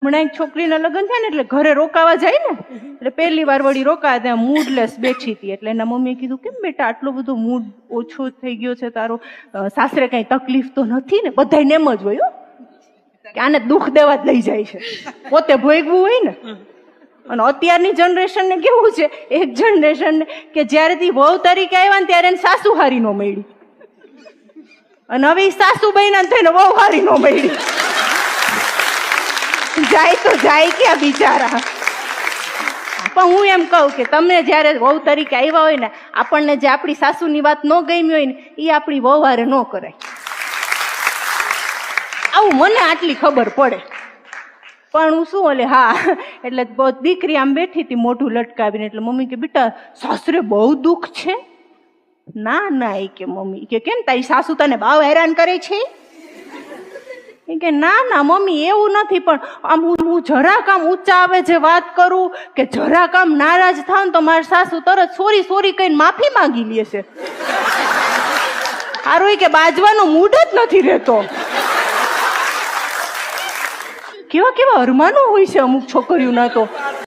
હમણાં એક છોકરીના લગ્ન થયા ને એટલે ઘરે રોકાવા જાય ને એટલે પહેલી વાર વળી રોકાયા ત્યાં મૂડલેસ બેઠી હતી એટલે એના મમ્મીએ કીધું કેમ બેટા આટલો બધો મૂડ ઓછો થઈ ગયો છે તારો, સાસરે કઈ તકલીફ તો નથી ને? બધાને એમ જ હોય કે આને દુઃખ દેવા જ લઈ જાય છે, પોતે ભોગવું હોય ને. અને અત્યારની જનરેશનને કેવું છે, એક જનરેશન કે જ્યારેથી વહુ તરીકે આવ્યા ને ત્યારે એને સાસુ હારી નો મળી, અને હવે સાસુ બહેના થઈને વહુ હારી નો મળી. જાય તો જાય ક્યાં બિચારા. પણ હું એમ કહું કે તમે જયારે વહુ તરીકે આવ્યા હોય ને, આપણને જે આપણી સાસુની વાત ન ગમી હોય ને એ આપણી વહુ હારે ન કરાય. આવું મને આટલી ખબર પડે. પણ હું શું ઓલે હા એટલે દીકરી આમ બેઠી હતી મોઢું લટકાવીને, એટલે મમ્મી કે બેટા સાસરે બહુ દુઃખ છે? ના ના એ કે મમ્મી કે કેમ તારી સાસુ તને બહુ હેરાન કરે છે? કે ના ના મમ્મી એવું નથી, પણ આમ હું જરાક આમ ઊંચા આવે જે વાત કરું કે જરાક આમ નારાજ થાવ ને તો મારી સાસુ તરત સોરી સોરી કહીને માફી માંગી લે છે. હારું કે બાજવાનો મૂડ જ નથી રહેતો. કેવા કેવા અરમાનો હોય છે અમુક છોકરીઓના તો.